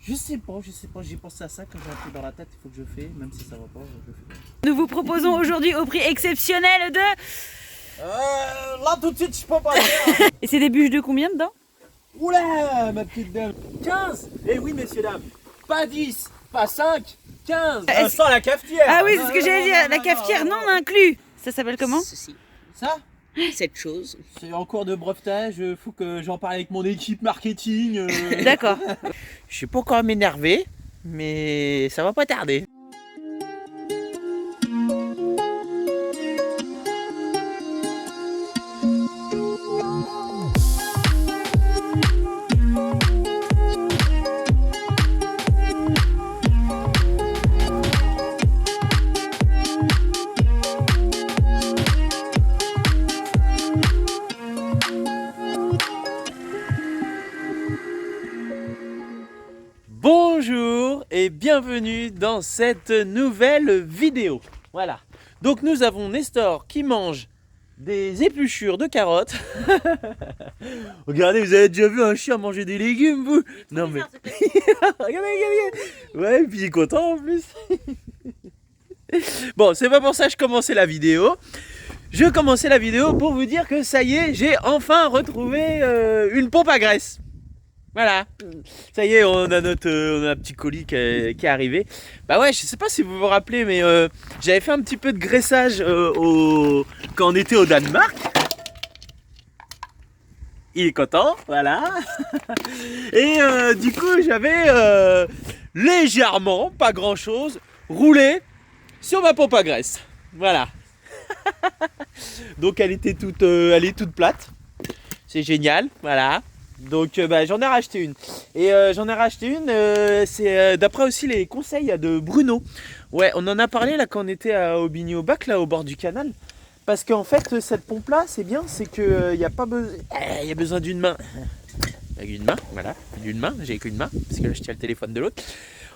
Je sais pas, j'ai pensé à ça quand j'ai un truc dans la tête, il faut que je fais, même si ça va pas, je le fais. Nous vous proposons aujourd'hui au prix exceptionnel de... Là tout de suite je peux pas dire. Et c'est des bûches de combien dedans? Oula ma petite dame, 15. Eh oui messieurs dames, pas 10, pas 5, 15. Sans la cafetière. Ah oui, c'est ce que j'allais dire, la cafetière non inclus. Ça s'appelle comment? Ceci, Ça cette chose. c'est en cours de brevetage, faut que j'en parle avec mon équipe marketing. D'accord. Je sais pas encore m'énerver, mais ça va pas tarder. Bonjour et bienvenue dans cette nouvelle vidéo. Voilà, donc nous avons Nestor qui mange des épluchures de carottes. Regardez, vous avez déjà vu un chien manger des légumes, vous? Non mais... regardez. Ouais, et puis il est content en plus. Bon, c'est pas pour ça que je commençais la vidéo. Je commençais la vidéo pour vous dire que ça y est, j'ai enfin retrouvé une pompe à graisse. Voilà, ça y est, on a un petit colis qui est arrivé. Bah ouais, je sais pas si vous vous rappelez, mais j'avais fait un petit peu de graissage quand on était au Danemark. Il est content, voilà. Et du coup, j'avais légèrement, pas grand chose, roulé sur ma pompe à graisse. Voilà. Donc elle est toute plate. C'est génial, voilà. Donc j'en ai racheté une. Et j'en ai racheté une, c'est d'après aussi les conseils de Bruno. Ouais, on en a parlé là quand on était à Aubigny-au-Bac, là au bord du canal. Parce qu'en fait, cette pompe-là, c'est bien, c'est qu'il n'y a pas besoin... Il y a besoin d'une main. Avec une main, voilà. D'une main, j'ai qu'une main, parce que là je tiens le téléphone de l'autre.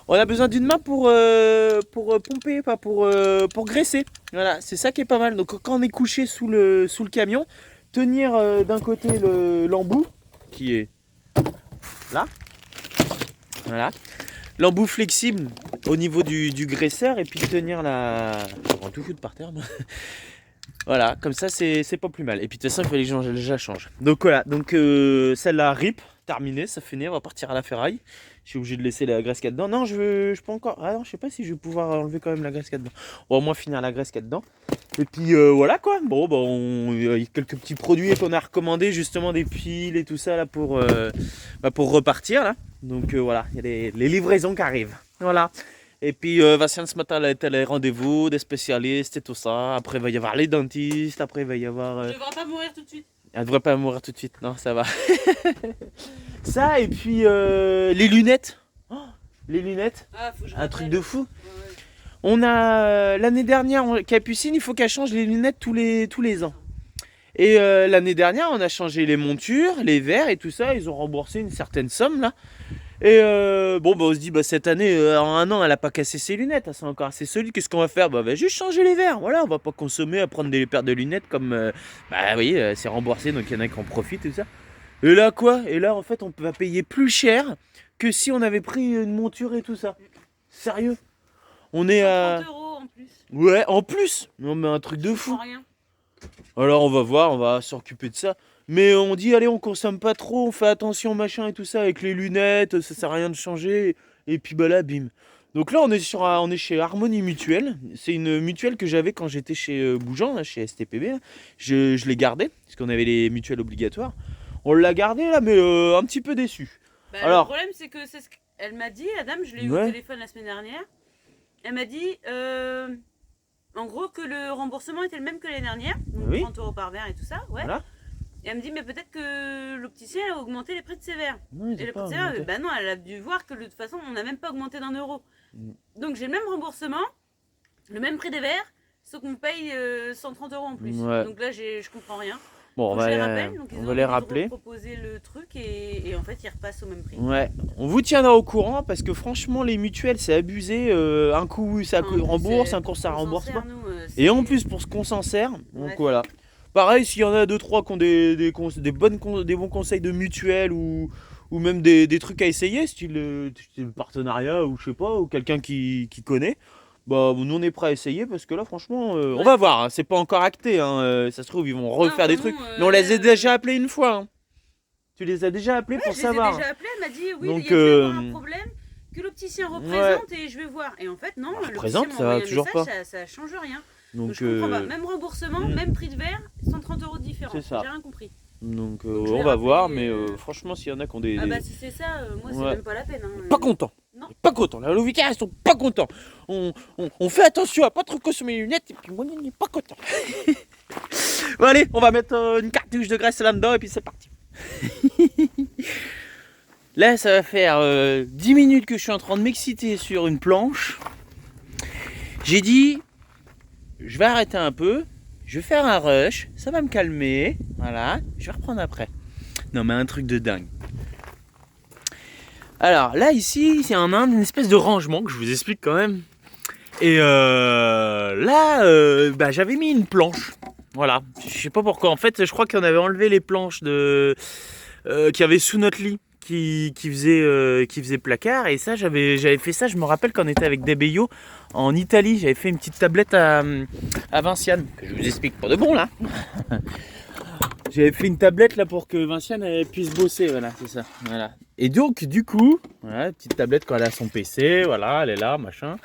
On a besoin d'une main pour pomper, pas pour graisser. Voilà, c'est ça qui est pas mal. Donc quand on est couché sous le camion, tenir d'un côté l'embout, qui est là, voilà, l'embout flexible au niveau du graisseur, et puis tenir la... Je vais tout foutre par terre, moi. Voilà, comme ça c'est pas plus mal. Et puis de toute façon il fallait que je la change. Donc voilà, donc celle-là rip, terminée, ça finit, on va partir à la ferraille. Je suis obligé de laisser la graisse qu'il y a dedans. Non, je peux encore... Ah non, je sais pas si je vais pouvoir enlever quand même la graisse qu'il y a dedans. On va au moins finir la graisse qu'il y a dedans. Et puis voilà quoi. Bon, bah, il y a quelques petits produits qu'on a recommandés, justement des piles et tout ça là pour repartir là. Donc voilà, il y a les livraisons qui arrivent. Voilà. Et puis Vincent ce matin elle a été les rendez-vous des spécialistes et tout ça. Après il va y avoir les dentistes. Après il va y avoir... Je devrais pas mourir tout de suite. Elle devrait pas mourir tout de suite, non, ça va. Ça, et puis les lunettes. Oh, les lunettes, Ah, faut que je un truc rappelle. de fou. Ouais. On a l'année dernière, Capucine, il faut qu'elle change les lunettes tous les ans. Et l'année dernière, on a changé les montures, les verres et tout ça. Ils ont remboursé une certaine somme là. Et bon, bah, on se dit, bah, cette année, en un an, elle a pas cassé ses lunettes, elle sont encore assez solides. Qu'est-ce qu'on va faire? Bah, on va juste changer les verres. Voilà, on va pas consommer à prendre des paires de lunettes comme. Bah, vous voyez, c'est remboursé, donc il y en a qui en profitent et tout ça. Et là, quoi? Et là, en fait, on va payer plus cher que si on avait pris une monture et tout ça. Sérieux? On est à. 130 € en plus. Ouais, en plus! Non, mais un truc de fou. Pour rien. Alors on va voir, on va s'occuper de ça. Mais on dit, allez, on consomme pas trop, on fait attention, machin et tout ça, avec les lunettes, ça sert à rien de changer. Et puis bah là, bim. Donc là, on est chez Harmonie Mutuelle. C'est une mutuelle que j'avais quand j'étais chez Bougeant, là, chez STPB. Là. Je l'ai gardée, parce qu'on avait les mutuelles obligatoires. On l'a gardée là, mais un petit peu déçu. Bah, Alors- le problème, c'est que c'est ce qu'elle m'a dit, la dame, je l'ai eu Ouais. au téléphone la semaine dernière. Elle m'a dit, en gros, que le remboursement était le même que l'année dernière. Donc Oui. 30 € par verre et tout ça, ouais. Voilà. Et elle me dit, mais peut-être que l'opticien a augmenté les prix de ses verres. Non, ils Et ont le pas prix de ses verres, augmenté. bah non, elle a dû voir que de toute façon, on n'a même pas augmenté d'1 €. Mm. Donc j'ai le même remboursement, le même prix des verres, sauf qu'on paye 130 € en plus. Ouais. Donc là, je comprends rien. Bon, on Donc, va, je les rappelle, donc ils on ont va les le droit de rappeler. proposer le truc et en fait, ils repassent au même prix. Ouais, on vous tiendra au courant parce que franchement, les mutuelles, c'est abusé. Un coup, ça Enfin, en plus, rembourse, c'est- un coup, ça on s'en rembourse sert, pas. nous, Et en c'est- plus, pour ce qu'on s'en sert, donc Ouais. voilà. Pareil, s'il y en a 2-3 qui ont des bons conseils de mutuelle ou ou même des trucs à essayer, style partenariat ou je sais pas, ou quelqu'un qui connaît, bah nous on est prêt à essayer parce que là franchement, on va voir, hein, c'est pas encore acté, hein, ça se trouve ils vont refaire des trucs, mais on les a déjà appelés une fois. Hein. Tu les as déjà appelés pour savoir. Je les ai déjà appelés, elle m'a dit oui, Donc, il y a dû avoir un problème que l'opticien représente et je vais voir. Et en fait non, l'opticien m'a envoyé un toujours message, ça change rien. Donc je comprends pas, même remboursement, même prix de verre, 130 € de différence, j'ai rien compris. Donc on va voir, mais franchement s'il y en a qui ont des... Ah bah si c'est ça, moi c'est même pas la peine. Hein. Pas content. Non. Pas content. La Lovica, ils sont pas contents. On fait attention à pas trop consommer les lunettes et puis moi on n'est pas content. Bon allez, on va mettre une cartouche de graisse là-dedans et puis c'est parti. Là ça va faire 10 minutes que je suis en train de m'exciter sur une planche. J'ai dit, je vais arrêter un peu. Je vais faire un rush, ça va me calmer, voilà, je vais reprendre après. Non mais un truc de dingue. Alors là ici, c'est une espèce de rangement que je vous explique quand même. Et là, j'avais mis une planche, voilà. Je sais pas pourquoi, en fait je crois qu'on avait enlevé les planches qu'il y avait sous notre lit. Qui faisait placard, et ça j'avais fait ça, je me rappelle quand on était avec Debeyo en Italie, j'avais fait une petite tablette à Vinciane, que je vous explique pour de bon là. J'avais fait une tablette là pour que Vinciane puisse bosser, voilà, c'est ça, voilà. Et donc du coup, voilà, petite tablette quand elle a son PC, voilà, elle est là, machin.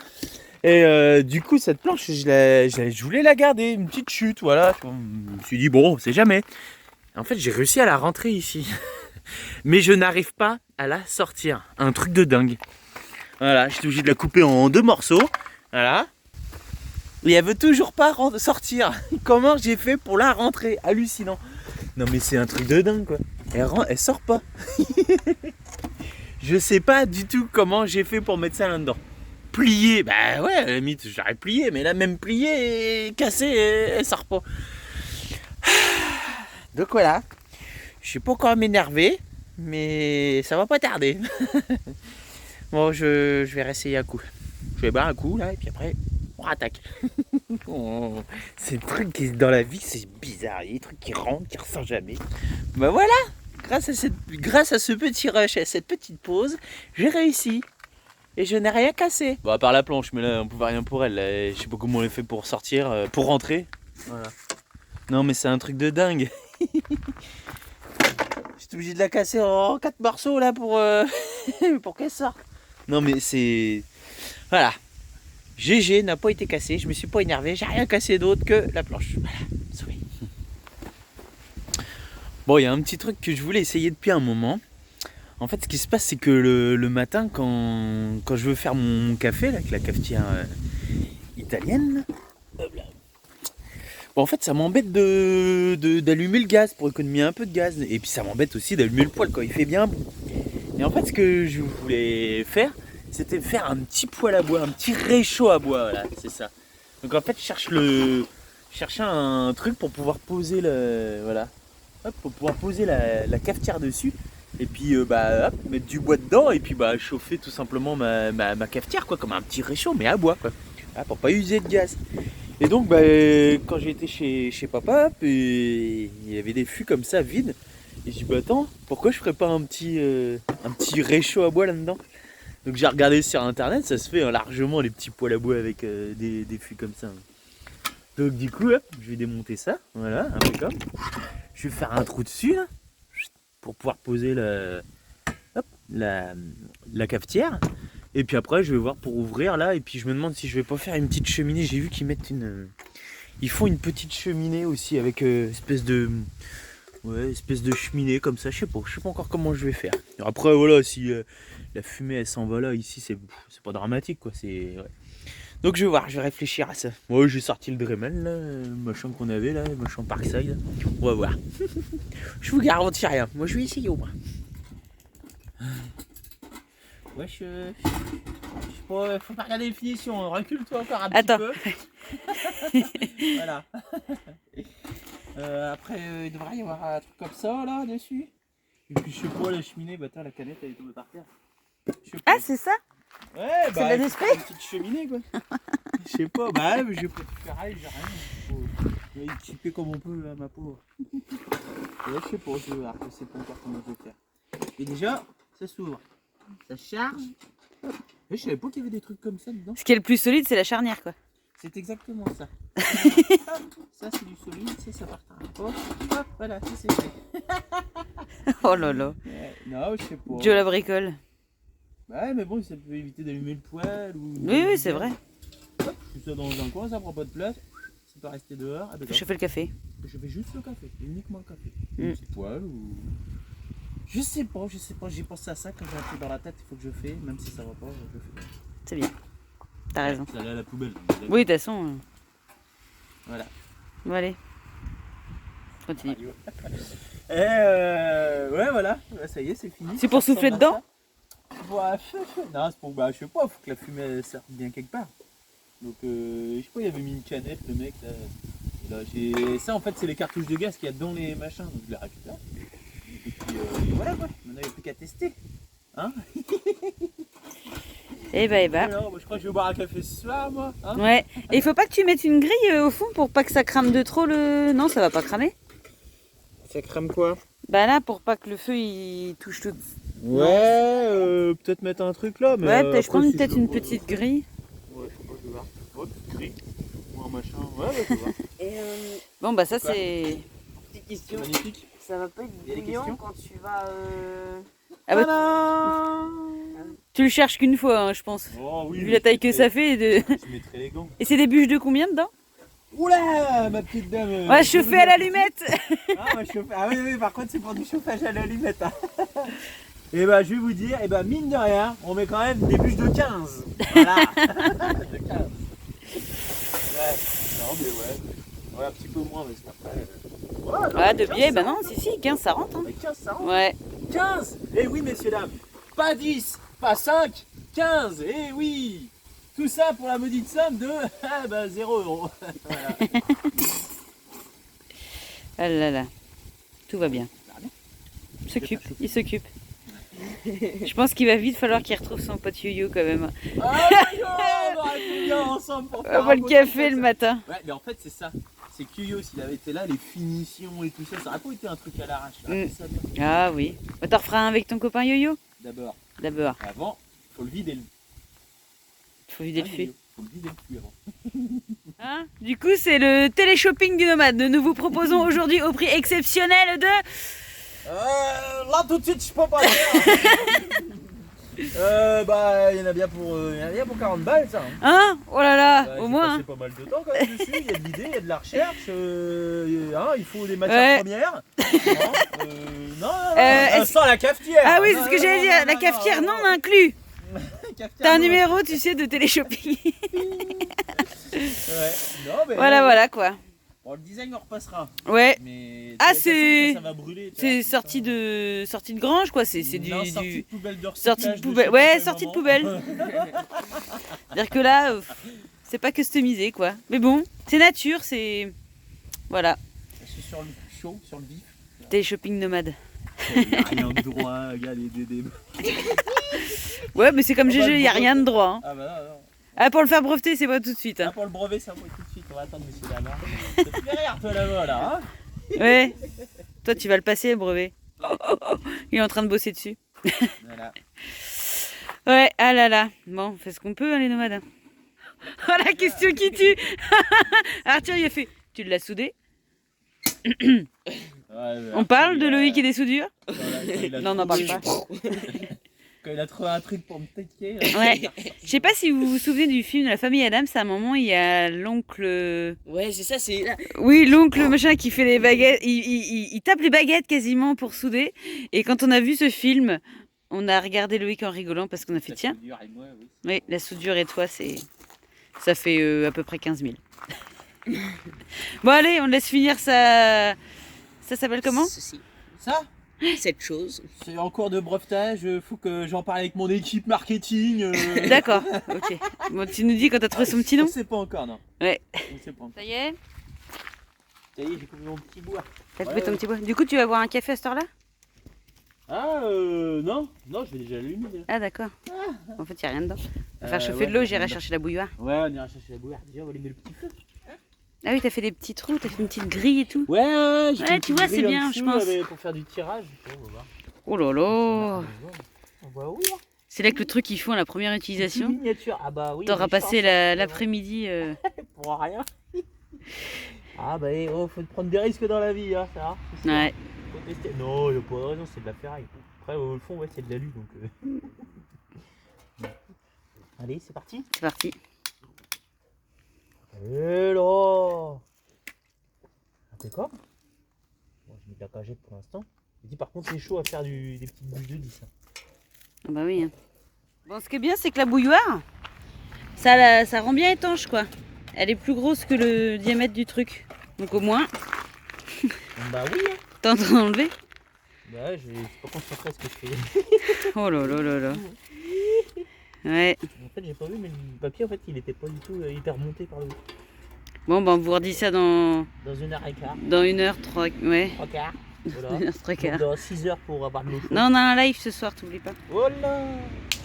Et du coup cette planche, je voulais la garder, une petite chute, voilà. Je me suis dit bon, on sait jamais. En fait j'ai réussi à la rentrer ici. Mais je n'arrive pas à la sortir. Un truc de dingue. Voilà, j'étais obligé de la couper en 2 morceaux. Voilà. Et elle veut toujours pas sortir. Comment j'ai fait pour la rentrer? Hallucinant. Non mais c'est un truc de dingue quoi. Elle sort pas. Je sais pas du tout comment j'ai fait pour mettre ça là-dedans. Plier, bah ouais, à la limite j'aurais plié, mais là même plié et cassé, elle sort pas. Donc voilà. Je suis pas encore m'énerver, mais ça va pas tarder. Bon, je vais réessayer un coup. Je vais boire un coup là, et puis après, on rattaque. C'est des trucs qui, dans la vie, c'est bizarre. Il y a des trucs qui rentrent, qui ressortent jamais. Bah voilà, grâce à ce petit rush, à cette petite pause, j'ai réussi. Et je n'ai rien cassé. Bon, à part la planche, mais là, on pouvait rien pour elle. Là. Je sais pas comment on l'a fait pour sortir, pour rentrer. Voilà. Non, mais c'est un truc de dingue. J'étais obligé de la casser en 4 morceaux là pour qu'elle sorte. Non mais c'est... Voilà. GG n'a pas été cassé, je me suis pas énervé, j'ai rien cassé d'autre que la planche. Voilà, souris. Bon, il y a un petit truc que je voulais essayer depuis un moment. En fait, ce qui se passe, c'est que le matin, quand je veux faire mon café, là, avec la cafetière italienne, bon, en fait, ça m'embête d'allumer le gaz pour économiser un peu de gaz. Et puis ça m'embête aussi d'allumer le poêle quand il fait bien bon. Et en fait, ce que je voulais faire, c'était faire un petit poêle à bois, un petit réchaud à bois, voilà, c'est ça. Donc en fait, je cherchais un truc pour pouvoir poser voilà, hop, pour pouvoir poser la cafetière dessus. Et puis hop, mettre du bois dedans et puis chauffer tout simplement ma cafetière, quoi, comme un petit réchaud, mais à bois, quoi. Voilà, pour pas user de gaz. Et donc quand j'ai été chez papa, il y avait des fûts comme ça vides. Et j'ai dit attends, pourquoi je ferais pas un petit réchaud à bois là-dedans? Donc j'ai regardé sur internet, ça se fait largement les petits poêles à bois avec des fûts comme ça. Donc du coup, hop, je vais démonter ça, voilà, un peu comme. Je vais faire un trou dessus là, pour pouvoir poser la cafetière. Et puis après, je vais voir pour ouvrir là. Et puis je me demande si je vais pas faire une petite cheminée. J'ai vu qu'ils mettent ils font une petite cheminée aussi avec espèce de cheminée comme ça. Je sais pas encore comment je vais faire. Après voilà, si la fumée elle s'en va là, ici c'est pas dramatique quoi. Ouais. Donc je vais voir, je vais réfléchir à ça. Moi j'ai sorti le Dremel là, le machin qu'on avait là, le machin Parkside. On va voir. Je vous garantis rien. Moi je vais essayer au moins. Ouais, faut pas regarder les finitions, recule-toi encore un petit peu. Voilà. Après, il devrait y avoir un truc comme ça là dessus. Et puis je sais pas, la cheminée, la canette elle est tombée par terre. Ah, c'est ça? Ouais, c'est de la Nestlé? Une petite cheminée quoi. Je sais pas, mais je vais pas tout faire, j'ai rien. Faut équiper comme on peut, ma pauvre. Ouais, je sais pas, c'est pas encore comment je vais faire. Et déjà, ça s'ouvre, ça charge. Et je savais pas qu'il y avait des trucs comme ça dedans. Ce qui est le plus solide, c'est la charnière, quoi. C'est exactement ça. Ça c'est du solide, ça partira. Hop, hop, voilà, ça c'est fait. Oh là là. Ouais, non, je sais pas. Joe la bricole. Ouais, mais bon, ça peut éviter d'allumer le poêle ou. Oui, c'est vrai. Hop, je fais ça dans un coin, ça prend pas de place. Ça peut rester dehors. Ah, Je fais le café. je fais juste le café, uniquement le café. Mm. Un petit poêle ou. Je sais pas. J'ai pensé à ça quand j'ai un truc dans la tête, il faut que je fais, même si ça va pas, je fais. C'est bien. T'as raison. Ça allait à la poubelle. Oui, de toute façon. Voilà. Bon, allez. Continue. Et ouais, voilà. Ça y est, c'est fini. C'est pour Ça souffler ressemble à dedans? ça. Ouais, non, c'est pour. Bah, je sais pas, faut que la fumée elle sorte bien quelque part. Donc, je sais pas, il avait mis une canette, le mec là. Et là, ça, en fait, c'est les cartouches de gaz qu'il y a dans les machins. Donc, je les récupère. Et puis, voilà quoi. Maintenant, il n'y a plus qu'à tester. Hein? Eh bah. Alors, moi, je crois que je vais boire un café ce soir, moi. Hein? Ouais. Et il faut pas que tu mettes une grille au fond pour pas que ça crame de trop le. Non, ça va pas cramer. Ça crame quoi? Bah là, pour pas que le feu il touche tout. Ouais, peut-être mettre un truc là. Mais Ouais, peut-être je après, prends si peut-être je une vois- petite grille. Ouais, je sais pas, je vais voir. Hop, gris. Ou un machin. Ouais, je vais voir. Et bon, bah ça Quoi c'est. Petite question. Magnifique. Ça va pas être Il y a des bouillant questions quand tu vas. Ah bah, Tadam! tu le cherches qu'une fois, hein, je pense. Oh oui. Vu la taille que ça fait. Je mettrai les gants. Et c'est des bûches de combien dedans? Oula, ma petite dame. On va chauffer à l'allumette. Ah oui, par contre, c'est pour du chauffage à l'allumette. Hein. Et bah, je vais vous dire, et bah, mine de rien, on met quand même des bûches de 15. Voilà. De 15. Ouais, non, mais ouais. Ouais, un petit peu moins, parce qu'après. Ouais, de biais, bah non, si, 15 ça rentre. Hein. Mais 15, ça rentre. Ouais. 15. Eh oui, messieurs, dames. Pas 10, pas 5, 15. Eh oui. Tout ça pour la maudite somme de 0 €. Voilà. Ah là là. Tout va bien. Il s'occupe, il s'occupe. Je pense qu'il va vite falloir qu'il retrouve son pote Yo-Yo quand même. Ah, on aurait pu bien ensemble pour On faire va un le beau café truc le comme matin. ça. Ouais, mais en fait, c'est ça. C'est que Yo, s'il avait été là, les finitions et tout ça, ça aurait pas été un truc à l'arrache. Ça aurait fait ça bien. Ah oui. Bah, t'en referas un avec ton copain Yo-Yo? D'abord, D'abord, avant, faut le vider. faut vider le feu. Faut le vider le fût avant. Hein, du coup, c'est le télé-shopping du nomade. Nous vous proposons aujourd'hui au prix exceptionnel de... Là, tout de suite, je peux pas dire. Bah, il y en a bien pour 40 balles, ça. Hein. Hein? Oh là là, Bah, au j'ai moins. passé Hein. pas mal de temps quand même dessus. Il y a de l'idée, il y a de la recherche. Hein, il faut des matières premières. Non, sans la cafetière. Ah oui, Non, c'est ce que non, j'allais non, dire. non, La non, cafetière non, non inclus. Cafetière, T'as un non. numéro, tu sais, de télé-shopping. Ouais. Non, mais Voilà quoi. Bon, le design on repassera. Ouais. Mais Ah, de toute façon, c'est- ça va brûler. tu C'est vois, sorti de grange quoi. C'est Non, du. sortie de poubelle de sortie de recyclage poubelle. chez Ouais, Papa et sortie de Maman. poubelle. C'est-à-dire que là, c'est pas customisé quoi. Mais bon, c'est nature, c'est. Voilà. Je suis sur le chaud, sur le vif. Télé-shopping nomade. Il n'y a rien de droit, regarde des. Ouais, mais c'est comme On va GG, le y a breveter. rien de droit. Hein. Ah bah non. Ah, pour le faire breveter, c'est pas tout de suite. Ah, Hein. pour le brevet, ça va tout de suite. On va attendre, monsieur dames. Ça te fait rire, toi là-bas, là. Hein Ouais. Toi, tu vas le passer, le brevet. Il est en train de bosser dessus. Voilà. Ouais, ah là là. Bon, on fait ce qu'on peut, hein, les nomades. Oh, la question qui tue. Arthur, il a fait. Tu l'as soudé? On parle de Loïc et des soudures? Non, on n'en parle pas. Quand il a trouvé un truc pour me taquer. Ouais. Je sais pas si vous vous souvenez du film de la famille Adams. À un moment, il y a l'oncle. Ouais, c'est ça, c'est. Oui, l'oncle machin qui fait les baguettes. Il tape les baguettes quasiment pour souder. Et quand on a vu ce film, on a regardé Loïc en rigolant parce qu'on a fait tiens. Oui, la soudure et toi, ça fait à peu près 15 000. Bon, allez, on laisse finir ça. Ça s'appelle comment? Ceci. Ça Cette chose. c'est en cours de brevetage, faut que j'en parle avec mon équipe marketing. D'accord, ok. Bon, tu nous dis quand t'as trouvé son petit nom? On sait pas encore, non. Ouais. On sait pas encore. Ça y est? Ça y est, j'ai coupé mon petit bois. T'as coupé Ouais, ton ouais. petit bois. Du coup, tu vas boire un café à cette heure-là? Ah, non, je vais déjà l'allumer. Déjà. Ah, d'accord. En fait, il n'y a rien dedans. On va faire chauffer ouais, de l'eau, j'irai ouais. chercher la bouilloire. Ouais, on ira chercher la bouilloire. Déjà, on va allumer le petit feu. Ah oui, t'as fait des petits trous, t'as fait une petite grille et tout. Ouais, j'ai Ouais, tu vois, c'est bien, je pense. pour faire du tirage. On va voir. Oh là là. Bah oui. C'est là que le truc qu'ils font à la première utilisation. Miniature. Ah bah oui. T'auras passé l'après-midi. Pour rien. Ah bah oh, faut prendre des risques dans la vie, hein, ça. Ouais. Faut tester. Non, il n'y a pas de raison, c'est de la ferraille. Après, au fond, ouais, c'est de l'alu, donc... Allez, c'est parti. C'est parti. Hello. Impeccable. Bon, je mets de la cagette pour l'instant. Je dis par contre, c'est chaud à faire des petites bouches de 10. Hein. Ah bah oui. Hein. Bon, ce qui est bien, c'est que la bouilloire, ça rend bien étanche, quoi. Elle est plus grosse que le diamètre du truc. Donc au moins... Bah oui. Hein. T'es en train d'enlever? Bah ouais, je suis pas concentré à ce que je fais. Oh là là là là. Ouais. En fait, j'ai pas vu, mais le papier, en fait, il était pas du tout hyper monté par le haut. Bon, bah on vous redit ça dans 1h15. Dans 1h03. Ouais. 3 quarts. Voilà. 1h03. Dans 6 heures pour avoir de l'eau chaude. Non, on a un live ce soir, t'oublies pas. Oh là.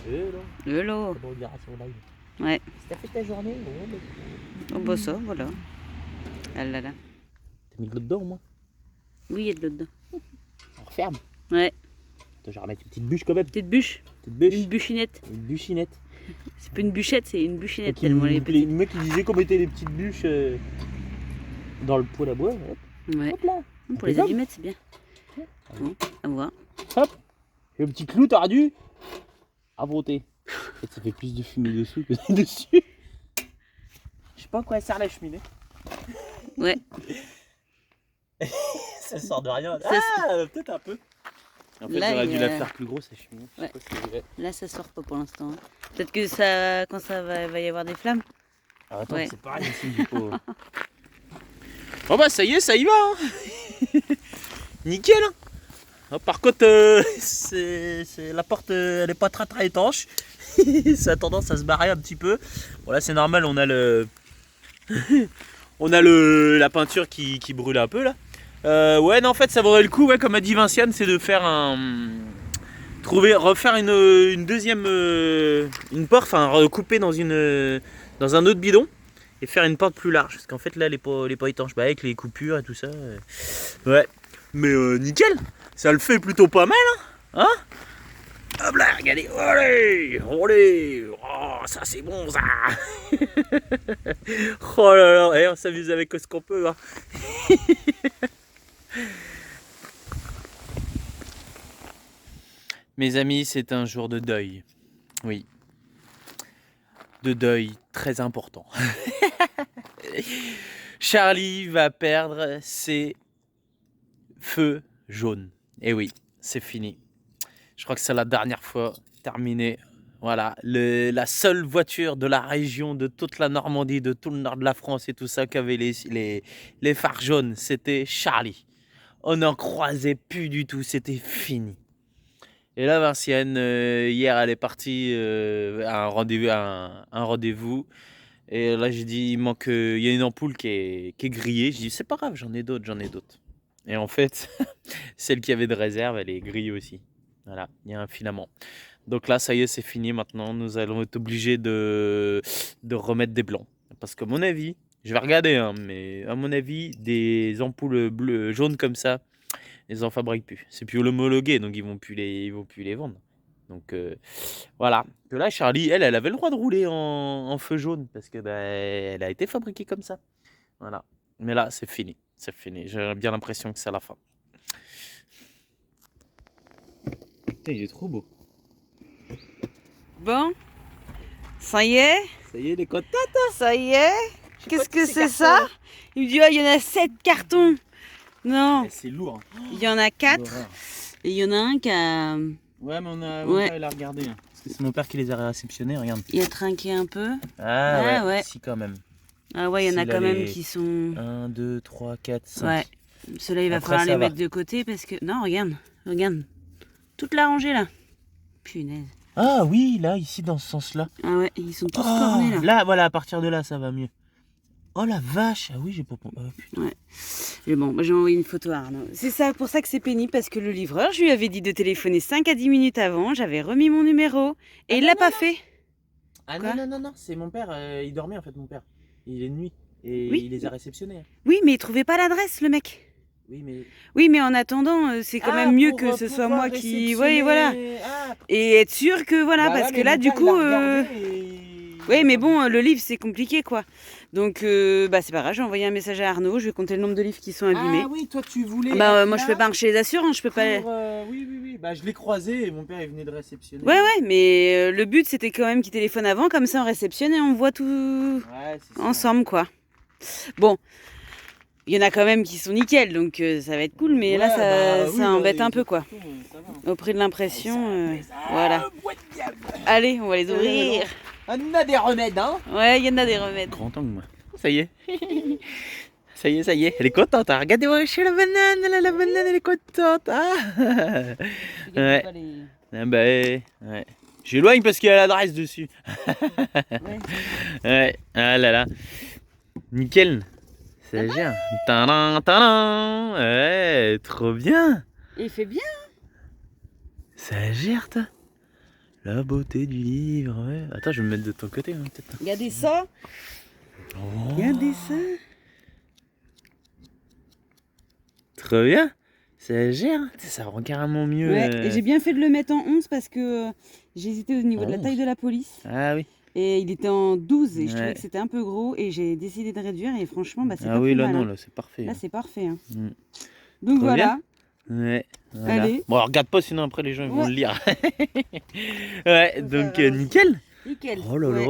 Hello. Hello. On regardera sur le live. Ouais. Si t'as fait ta journée, Oh bah ça, voilà. Ah là là. T'as mis de l'eau dedans au moins? Oui, il y a de l'eau dedans. On referme. Ouais. Attends, je vais remettre une petite bûche quand même. Petite bûche. Petite bûche. Une bûchinette. Une bûchinette. C'est pas une bûchette, c'est une bûchinette Donc, tellement les les petites. mecs qui disaient comment étaient les petites bûches dans le poêle à bois. Hop, Ouais. hop là. Pour les allumettes, c'est bien. Bon, à voir. Hop. Et le petit clou tordu à broter. En fait, ça fait plus de fumée dessous que dessus. Je sais pas à quoi elle sert la cheminée. Ouais. Ça sort de rien. Ça peut-être un peu. En fait, Là, j'aurais il dû y a- la faire plus grosse, la cheminée. Je sais Ouais. pas ce que je vais. Là, ça sort pas pour l'instant. Hein. Peut-être que ça, quand ça va y avoir des flammes. Ah, attends, Ouais. c'est pareil ici, du coup. Oh bah ça y est, ça y va. Hein. Nickel. Hein. Oh, par contre, la porte, elle est pas très étanche. Ça a tendance à se barrer un petit peu. Bon là c'est normal, on a la peinture qui brûle un peu là. Ouais, non, en fait ça vaudrait le coup, ouais, comme a dit Vinciane, c'est de faire refaire une deuxième une porte, enfin recouper dans un autre bidon et faire une porte plus large, parce qu'en fait là elle est pas étanche, bah, avec les coupures et tout ça. Ouais, mais nickel, ça le fait plutôt pas mal, hein. Hop là, regardez, allez, oh ça c'est bon ça. Oh là là, on s'amuse avec ce qu'on peut, hein. Mes amis, c'est un jour de deuil. Oui. De deuil très important. Charlie va perdre ses feux jaunes. Et oui, c'est fini. Je crois que c'est la dernière fois. Terminé. Voilà. La seule voiture de la région, de toute la Normandie, de tout le nord de la France et tout ça, qui avait les phares jaunes, c'était Charlie. On n'en croisait plus du tout. C'était fini. Et là, Vinciane, hier, elle est partie à un rendez-vous. Et là, j'ai dit, il y a une ampoule qui est grillée. J'ai dit, c'est pas grave, j'en ai d'autres. Et en fait, celle qui avait de réserve, elle est grillée aussi. Voilà, il y a un filament. Donc là, ça y est, c'est fini maintenant. Nous allons être obligés de remettre des blancs. Parce qu'à mon avis, je vais regarder, hein, mais à mon avis, des ampoules bleues, jaunes comme ça, ils en fabriquent plus. C'est plus homologué, donc ils vont plus les vendre. Donc voilà. Que là, Charlie, elle avait le droit de rouler en feu jaune parce que elle a été fabriquée comme ça. Voilà. Mais là, c'est fini. C'est fini. J'ai bien l'impression que c'est la fin. Putain, il est trop beau. Bon, ça y est, Ça y est, les contents. ça y est. Qu'est-ce que c'est ça? Il me dit, oh, il y en a 7 cartons. Non, C'est lourd. il y en a 4. Et il y en a un qui a, Ouais, mais on a Ouais. il a regardé. Hein. Parce que c'est mon père qui les a réceptionnés, regarde. il a trinqué un peu. Ah, Ah, ouais. Si, quand même. Ah ouais, il y en a S'il a quand même les- qui sont... 1, 2, 3, 4, 5. Ouais, ceux-là, il va Après, falloir ça les va. mettre de côté parce que... Non, regarde. Toute la rangée, là. Punaise. Ah oui, là, ici, dans ce sens-là. Ah ouais, ils sont tous Oh, cornés, là. là, voilà, à partir de là, ça va mieux. Oh la vache, ah oui, j'ai pas... Oh, putain. Ouais. Mais bon, moi, j'ai envoyé une photo à Arnaud. C'est ça, pour ça que c'est pénible, parce que le livreur, je lui avais dit de téléphoner 5 à 10 minutes avant, j'avais remis mon numéro, et il l'a pas fait. Ah Quoi non, c'est mon père, il dormait en fait, mon père. Il est de nuit, et Oui. il les a réceptionnés. Oui, mais il trouvait pas l'adresse, le mec. Oui, mais en attendant, c'est quand même mieux que ce soit moi qui... Oui, voilà. Et être sûr que, voilà, parce que là, du coup... Oui, mais bon, le livre, c'est compliqué, quoi. Donc, c'est pas grave, j'ai envoyé un message à Arnaud, je vais compter le nombre de livres qui sont abîmés. Ah oui, toi tu voulais... moi, je peux pas marcher les assurances, je peux pas... Oui. Bah, je l'ai croisé et mon père, il venait de réceptionner. Ouais, mais le but, c'était quand même qu'il téléphone avant, comme ça, on réceptionne et on voit tout ensemble, quoi. Bon, il y en a quand même qui sont nickel, donc ça va être cool, mais là, ça embête un peu, quoi. Au prix de l'impression, voilà. Allez, on va les ouvrir. On a des remèdes, hein. Ouais, il y en a des remèdes. Grand angle, moi. Ça y est. Ça y est. Elle est contente, hein. Regardez-moi chez la banane, la banane, elle est contente. Ah. Ouais. Ah bah, ouais. J'éloigne parce qu'il y a l'adresse dessus. Ouais. Ah là là. Nickel. Ça gère. Tadam, tadam. Ouais, trop bien. Il fait bien. Ça gère, toi. La beauté du livre, ouais. Attends, je vais me mettre de ton côté, hein, peut-être. Regardez ça. Oh. Regardez ça. Trop bien. Ça gère. Ça rend carrément mieux. Ouais, et j'ai bien fait de le mettre en 11 parce que j'ai hésité au niveau de la taille de la police. Ah oui. Et il était en 12 et je trouvais que c'était un peu gros et j'ai décidé de réduire et franchement, c'est pas Ah oui, plus là mal, non, hein. là c'est parfait. Là, c'est parfait. Hein. Mm. Donc Trop voilà. bien. Ouais. Voilà. Allez. Bon, alors, regarde pas, sinon après les gens ils vont le lire. Ouais, donc nickel. Nickel. Oh là là.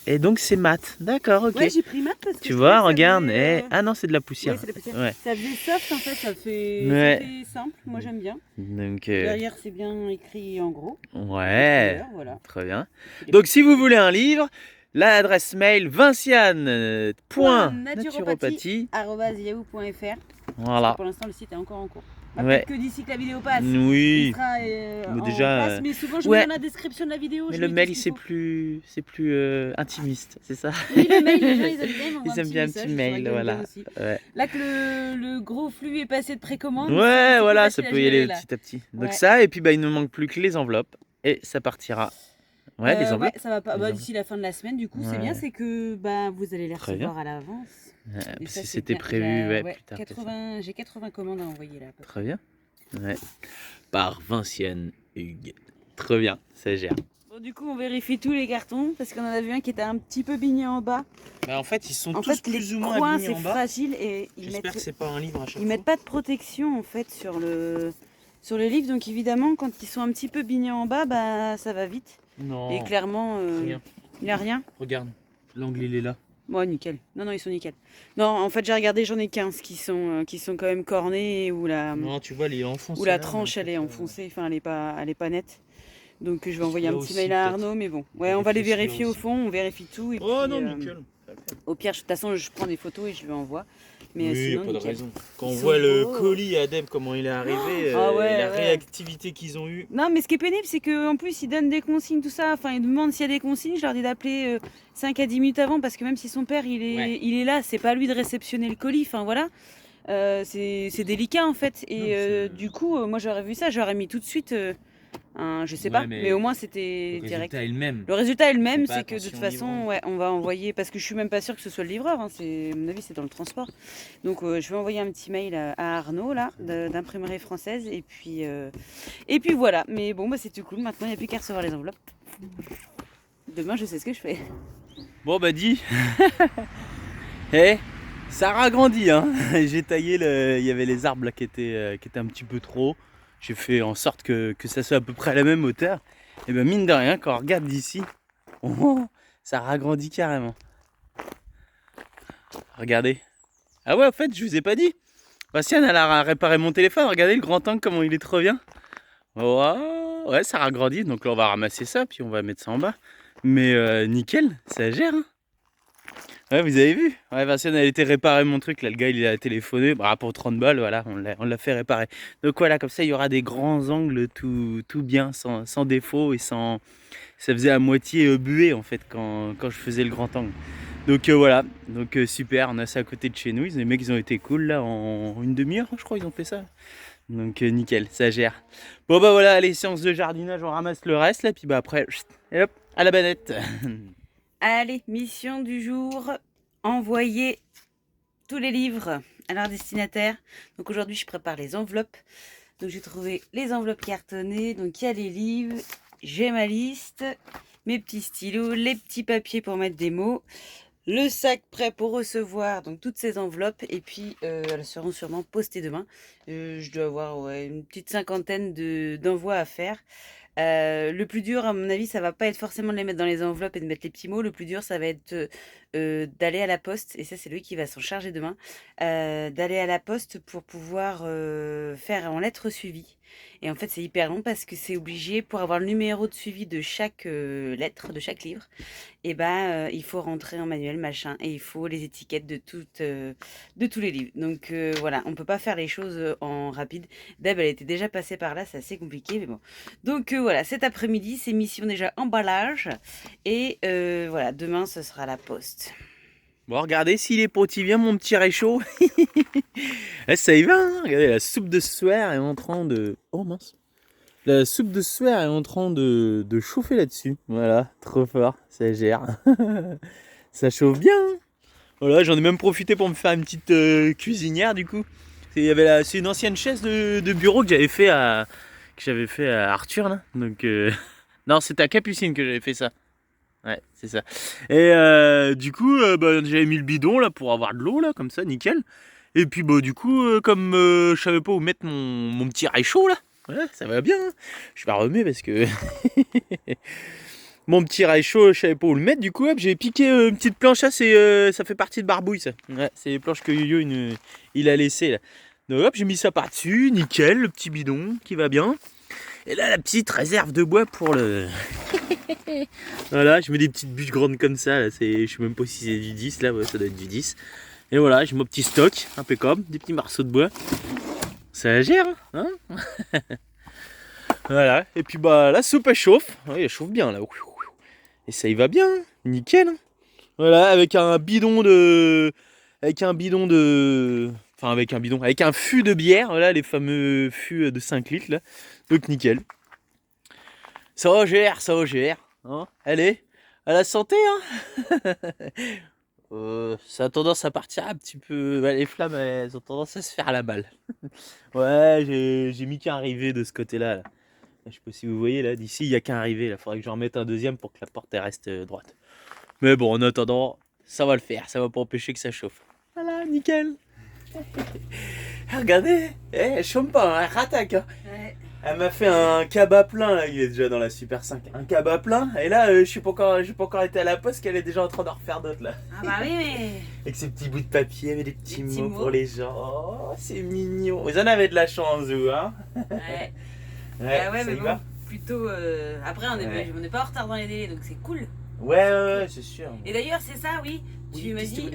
Et donc c'est mat. D'accord, ok. Ouais, j'ai pris mat parce que tu vois, regarde. faisait, Ah non, c'est de la poussière. Ouais, c'est de la poussière. Ouais. Ça faisait soft en fait, ça fait simple. Moi j'aime bien. Donc, derrière c'est bien écrit en gros. Ouais. Voilà. Très bien. Donc si vous voulez un livre, l'adresse mail vinciane.naturopathie@yahoo.fr. Voilà. Pour l'instant le site est encore en cours. Ouais. Que d'ici que la vidéo passe. Oui. Il sera, déjà. mais souvent je mets dans la description de la vidéo. Mais le mail c'est plus intimiste, c'est ça. Oui, le mail, les gens ils aiment bien. Un petit mail, voilà. Ouais. Là que le gros flux est passé de précommande. Ouais, voilà, ça peut y aller petit à petit. Donc ça, et puis il ne manque plus que les enveloppes et ça partira. Ouais, les enveloppes. Ouais, ça va pas. D'ici la fin de la semaine, du coup, c'est bien, c'est que vous allez les recevoir à l'avance. Parce que c'était prévu, plus tard. J'ai 80 commandes à envoyer là. Très bien. Ouais. Par Vinciane Hugues. Très bien, ça gère. Bon, du coup, on vérifie tous les cartons parce qu'on en a vu un qui était un petit peu bigné en bas. Bah, en fait, ils sont tous plus ou moins abîmés en bas. C'est fragile et j'espère que c'est pas un livre à chaque fois. Ils mettent pas de protection en fait sur le livre, donc évidemment, quand ils sont un petit peu bignés en bas, ça va vite. Non. Et clairement, il n'y a rien. Regarde, l'angle il est là. Ouais, nickel. Non, ils sont nickel. Non, en fait, j'ai regardé, j'en ai 15 qui sont quand même cornés ou non, tu vois, il est enfoncé. Ou la tranche, elle est enfoncée, enfin, elle est pas nette. Donc, je vais envoyer un petit mail à Arnaud, mais bon. Ouais, on va les vérifier au fond, on vérifie tout. Et oh non, nickel. Au pire, de toute façon, je prends des photos et je lui envoie. Mais oui, sinon, pas de raison. Quand on voit le colis à Deb, comment il est arrivé, la réactivité qu'ils ont eue. Non, mais ce qui est pénible, c'est qu'en plus, ils donnent des consignes, tout ça. Enfin, ils demandent s'il y a des consignes. Je leur dis d'appeler 5 à 10 minutes avant parce que même si son père, il est là, c'est pas à lui de réceptionner le colis. Enfin, voilà. C'est délicat, en fait. Et du coup, moi, j'aurais vu ça, j'aurais mis tout de suite... je sais pas, mais au moins c'était direct. Le résultat est le même, c'est que de toute façon, on va envoyer, parce que je suis même pas sûre que ce soit le livreur, hein, à mon avis c'est dans le transport. Donc je vais envoyer un petit mail à Arnaud là, d'imprimerie française, et puis voilà. Mais bon, c'est tout cool, maintenant il n'y a plus qu'à recevoir les enveloppes. Demain je sais ce que je fais. Bon dis ça ragrandit, hein. J'ai taillé, il y avait les arbres là qui étaient un petit peu trop hauts. J'ai fait en sorte que ça soit à peu près à la même hauteur. Et bien mine de rien, quand on regarde d'ici, ça ragrandit carrément. Regardez. Ah ouais, en fait, je vous ai pas dit. Vinciane, elle a réparé mon téléphone. Regardez le grand angle, comment il est trop bien. Oh, ouais, ça ragrandit. Donc là, on va ramasser ça, puis on va mettre ça en bas. Mais nickel, ça gère. Hein. Ouais, vous avez vu. Ouais, Vinciane, elle a été réparer mon truc. Là, le gars, il a téléphoné. Pour 30 balles, voilà, on l'a fait réparer. Donc voilà, comme ça, il y aura des grands angles tout bien, sans défaut et sans... Ça faisait à moitié buée, en fait, quand je faisais le grand angle. Donc voilà, donc super, on a ça à côté de chez nous. Les mecs, ils ont été cool, là, en une demi-heure, je crois, ils ont fait ça. Donc nickel, ça gère. Bon, voilà, allez, séance de jardinage, on ramasse le reste, là, puis après, et hop, à la banette. Allez, mission du jour, envoyer tous les livres à leur destinataire. Donc aujourd'hui, je prépare les enveloppes. Donc j'ai trouvé les enveloppes cartonnées. Donc il y a les livres, j'ai ma liste, mes petits stylos, les petits papiers pour mettre des mots, le sac prêt pour recevoir, donc toutes ces enveloppes, et puis elles seront sûrement postées demain. Je dois avoir une petite cinquantaine d'envois à faire. Le plus dur, à mon avis, ça va pas être forcément de les mettre dans les enveloppes et de mettre les petits mots. Le plus dur, ça va être d'aller à la poste, et ça c'est lui qui va s'en charger demain, d'aller à la poste pour pouvoir faire en lettres suivies. Et en fait c'est hyper long parce que c'est obligé, pour avoir le numéro de suivi de chaque lettre, de chaque livre, et il faut rentrer en manuel machin, et il faut les étiquettes de tous les livres. Donc voilà, on peut pas faire les choses en rapide. Deb, elle était déjà passée par là, c'est assez compliqué, mais bon. Donc voilà, cet après-midi, c'est mission déjà emballage, et voilà, demain ce sera la poste. Bon, regardez s'il est bien mon petit réchaud. Ça y va, hein. Regardez, la soupe de soir est en train de... Oh mince. La soupe de soir est en train de chauffer là-dessus. Voilà, trop fort, ça gère. Ça chauffe bien. Voilà, j'en ai même profité pour me faire une petite cuisinière du coup. C'est une ancienne chaise de bureau que j'avais fait à Arthur là. Donc non, c'était à Capucine que j'avais fait ça. Ouais, c'est ça. Et du coup, j'avais mis le bidon là pour avoir de l'eau là, comme ça, nickel. Et puis du coup, comme je savais pas où mettre mon petit réchaud là, ouais, ça va bien. Hein. Je vais remettre parce que mon petit réchaud, je savais pas où le mettre. Du coup, hop, j'ai piqué une petite planche là, ça fait partie de Barbouille ça. Ouais, c'est les planches que Yo-Yo il a laissé là. Donc hop, j'ai mis ça par-dessus, nickel, le petit bidon qui va bien. Et là, la petite réserve de bois pour le... Voilà, je mets des petites bûches grandes comme ça. Là, je sais même pas si c'est du 10, là, ouais, ça doit être du 10. Et voilà, j'ai mon petit stock, impeccable, des petits morceaux de bois. Ça gère, hein. Voilà, et puis la soupe elle chauffe. Ouais, elle chauffe bien là. Et ça y va bien, nickel. Voilà, avec un fût de bière, voilà, les fameux fûts de 5 litres là. Donc nickel. Ça gère. Hein. Allez, à la santé hein. Ça a tendance à partir un petit peu. Les flammes elles ont tendance à se faire la balle. Ouais, j'ai mis qu'un rivet de ce côté-là. Là. Je sais pas si vous voyez là, d'ici il n'y a qu'un rivet. Il faudrait que j'en remette un deuxième pour que la porte elle reste droite. Mais bon, en attendant, ça va le faire. Ça va pas empêcher que ça chauffe. Voilà, nickel. Regardez, elle chôme pas, elle rattaque. Hein. Ouais. Elle m'a fait un cabas plein, là, il est déjà dans la Super 5. Un cabas plein, et là, j'ai pas encore été à la poste qu'elle est déjà en train d'en refaire d'autres là. Ah bah oui, mais... Avec ses petits bouts de papier, avec des petits mots pour les gens. Oh, c'est mignon. Vous en avez de la chance, vous, hein. Ouais. Ouais, mais bon, plutôt... Après, on n'est pas en retard dans les délais, donc c'est cool. Ouais, c'est sûr. Et d'ailleurs, c'est ça, oui. Tu m'as dit,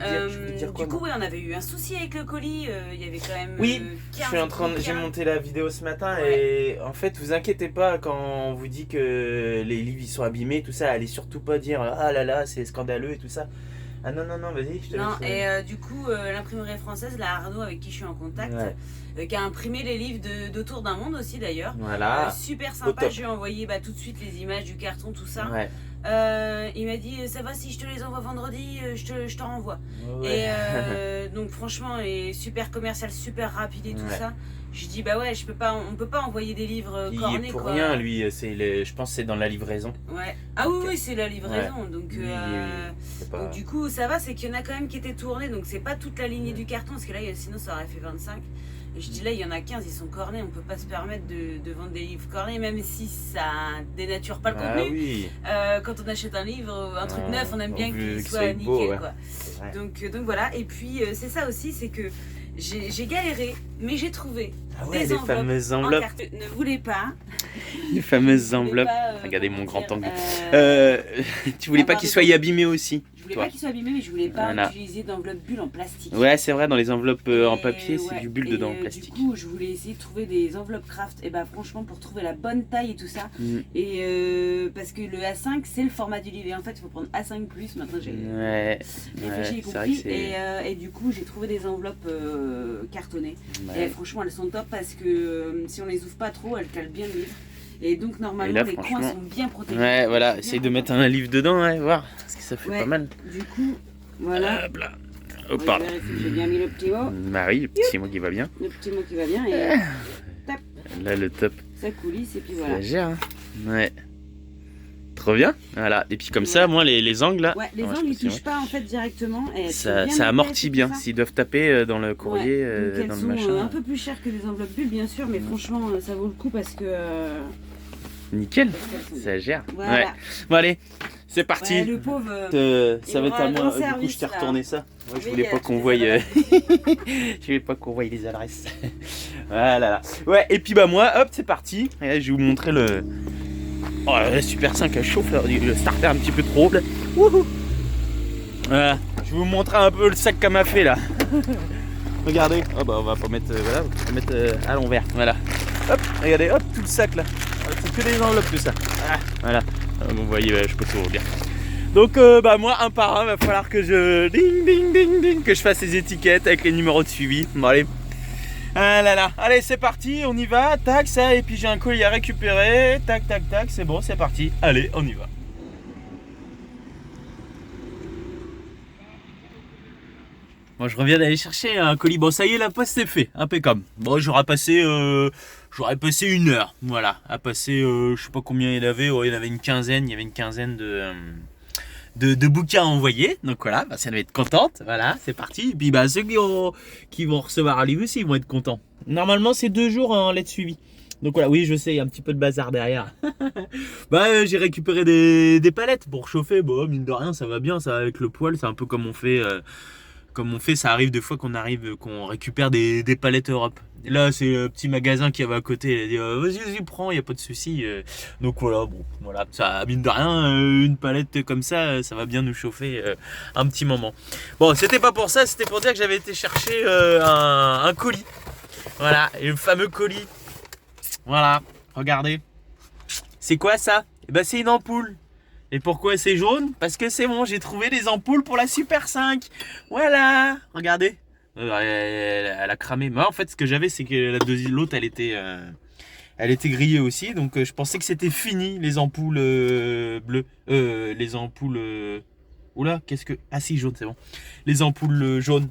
du coup, on avait eu un souci avec le colis. Il y avait quand même. Oui, j'ai monté la vidéo ce matin et en fait, vous inquiétez pas quand on vous dit que les livres ils sont abîmés, tout ça. Allez surtout pas dire ah là là, c'est scandaleux et tout ça. Ah non, vas-y, je te laisse. Non, et du coup, l'imprimerie française, la Arnaud, avec qui je suis en contact, qui a imprimé les livres d'Autour d'un monde aussi d'ailleurs. Voilà. Super sympa, je lui ai envoyé tout de suite les images du carton, tout ça. Ouais. Il m'a dit ça va si je te les envoie vendredi, je t'en renvoie. Ouais. Et donc franchement, et super commercial, super rapide et tout ça. Je dis ouais, on peut pas envoyer des livres cornés pour quoi. rien lui, je pense que c'est dans la livraison. Ouais. Ah oui, c'est la livraison. Ouais. Donc, donc du coup ça va, c'est qu'il y en a quand même qui étaient tournés, donc c'est pas toute la lignée du carton parce que là sinon ça aurait fait 25. Et je dis là, il y en a 15, ils sont cornés, on peut pas se permettre de vendre des livres cornés, même si ça dénature pas le contenu. Oui. Quand on achète un livre, un truc neuf, on aime bien qu'il soit nickel. Quoi. Donc voilà, et puis c'est ça aussi, c'est que j'ai galéré, mais j'ai trouvé des enveloppes. Fameuses enveloppes. Ne voulez pas. Les fameuses enveloppes. Regardez mon grand angle. Tu voulais pas qu'ils soient abîmés aussi. Je voulais pas qu'ils soient abîmés, mais je voulais pas utiliser d'enveloppes bulles en plastique. Ouais, c'est vrai, dans les enveloppes en papier, c'est du bulle dedans en plastique. Du coup, je voulais essayer de trouver des enveloppes craft. Et franchement, pour trouver la bonne taille et tout ça. Et parce que le A5, c'est le format du livre. Et en fait, il faut prendre A5+. Maintenant, j'ai réfléchi et compris. Et du coup, j'ai trouvé des enveloppes cartonnées. Et franchement, elles sont top parce que si on les ouvre pas trop, elles calent bien le livre. Et donc normalement là, les coins sont bien protégés. Ouais, voilà, essaye de mettre un livre dedans, voir, parce que ça fait pas mal. Du coup, voilà. Hop, Je pardon. vérifie que j'ai bien mis le petit mot. Bah oui, le petit mot qui va bien. Le petit mot qui va bien et tape, Là, le top. ça coulisse et puis Ça voilà. gère, hein. Ouais. Trop bien. Voilà. Et puis comme ça, moi, les angles là. Ouais, les Ouais, je angles ils sais pas si touchent pas en fait directement. Et ça, bien ça épais, amortit tout bien. ça. S'ils doivent taper dans le courrier, Ouais, donc elles dans le sont machin. un peu plus chères que les enveloppes bulles bien sûr, mais franchement ça vaut le coup parce que. Nickel. parce qu'elles sont- Ça gère. Voilà. Ouais. Bon, allez, c'est parti. Ouais, le pauvre. Ça il va être aura à un moi. grand Du coup, service, je t'ai là. retourné ça. Moi, je Oui, voulais il y a pas toutes qu'on les voie. Je voulais pas qu'on voie les adresses. Voilà. Ouais. Et puis bah moi, hop, c'est parti. Et là, je vais vous montrer le. Oh, le Super 5 à chauffe, le starter un petit peu trop. Là. Wouhou. Voilà. Je vais vous montrer un peu le sac qu'elle m'a fait là. Regardez. Oh bah on va pas mettre. Voilà, on va mettre à l'envers. Voilà. Hop, regardez, hop, tout le sac là. C'est que des enveloppes tout ça. Ah, voilà. Vous voyez, je peux tout vous dire. Donc bah moi un par un va falloir que je ding ding ding ding que je fasse les étiquettes avec les numéros de suivi. Bon allez. Ah là là. Allez c'est parti, on y va, tac ça et puis j'ai un colis à récupérer, tac tac tac, c'est bon, c'est parti. Allez, on y va. Moi je reviens d'aller chercher un colis. Bon ça y est, la poste est fait, impeccable. Bon j'aurais passé 1 heure, voilà, à passer je sais pas combien il y avait, il y en avait une quinzaine, de bouquins à envoyer. Donc voilà, bah, ça devait être contente. Voilà, c'est parti. Et puis bah ceux qui vont recevoir un livre aussi, ils vont être contents. Normalement c'est 2 jours en lettre suivie. Donc voilà, oui je sais, il y a un petit peu de bazar derrière. Bah j'ai récupéré des palettes pour chauffer. Bon mine de rien ça va bien, ça va avec le poêle, c'est un peu comme on fait. Ça arrive des fois qu'on récupère des palettes Europe. Et là, c'est le petit magasin qui avait à côté. Il a dit vas-y, prends, il n'y a pas de souci. Donc voilà, bon, voilà, ça mine de rien, une palette comme ça, ça va bien nous chauffer un petit moment. Bon, c'était pas pour ça, c'était pour dire que j'avais été chercher un colis. Voilà, et le fameux colis. Voilà, regardez. C'est quoi ça? Eh ben, c'est une ampoule. Et pourquoi c'est jaune? Parce que c'est bon, j'ai trouvé des ampoules pour la Super 5. Voilà, regardez. Elle a cramé. Mais en fait, ce que j'avais, c'est que l'autre, elle était grillée aussi. Donc, je pensais que c'était fini, les ampoules bleues. Les ampoules... Oula, qu'est-ce que... Ah si, jaune, c'est bon. Les ampoules jaunes.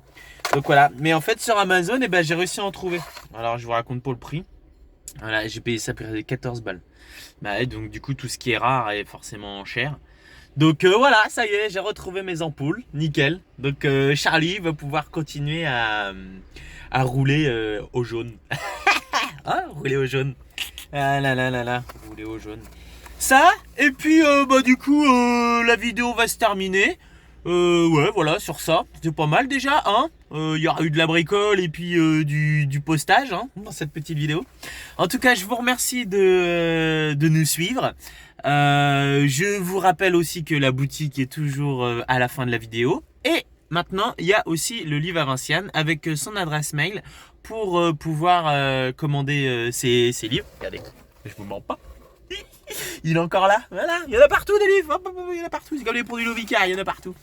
Donc, voilà. Mais en fait, sur Amazon, eh ben, j'ai réussi à en trouver. Alors, je vous raconte pas le prix. Voilà, j'ai payé ça 14 balles. Bah, donc du coup tout ce qui est rare est forcément cher. Donc voilà, ça y est, j'ai retrouvé mes ampoules, nickel. Donc Charlie va pouvoir continuer à rouler au jaune. Ah, rouler au jaune. Ah là là là là, rouler au jaune. Ça, et puis bah du coup la vidéo va se terminer. Ouais, voilà, sur ça, c'était pas mal déjà, hein. Il y aura eu de la bricole et puis du postage, hein, dans cette petite vidéo. En tout cas, je vous remercie de nous suivre. Je vous rappelle aussi que la boutique est toujours à la fin de la vidéo. Et maintenant, il y a aussi le livre à Vinciane avec son adresse mail pour pouvoir commander ses livres. Regardez, je vous mens pas. Il est encore là, voilà, il y en a partout des livres, hop, hop, hop, il y en a partout, c'est comme les produits Lovicar, il y en a partout.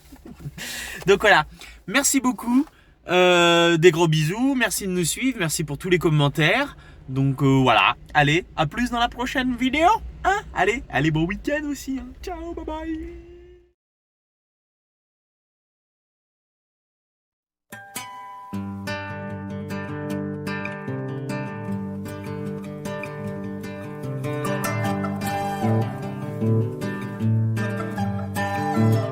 Donc voilà, merci beaucoup, des gros bisous, merci de nous suivre, merci pour tous les commentaires. Donc voilà, allez, à plus dans la prochaine vidéo, hein. Allez, bon week-end aussi, hein. Ciao, bye bye. Thank you.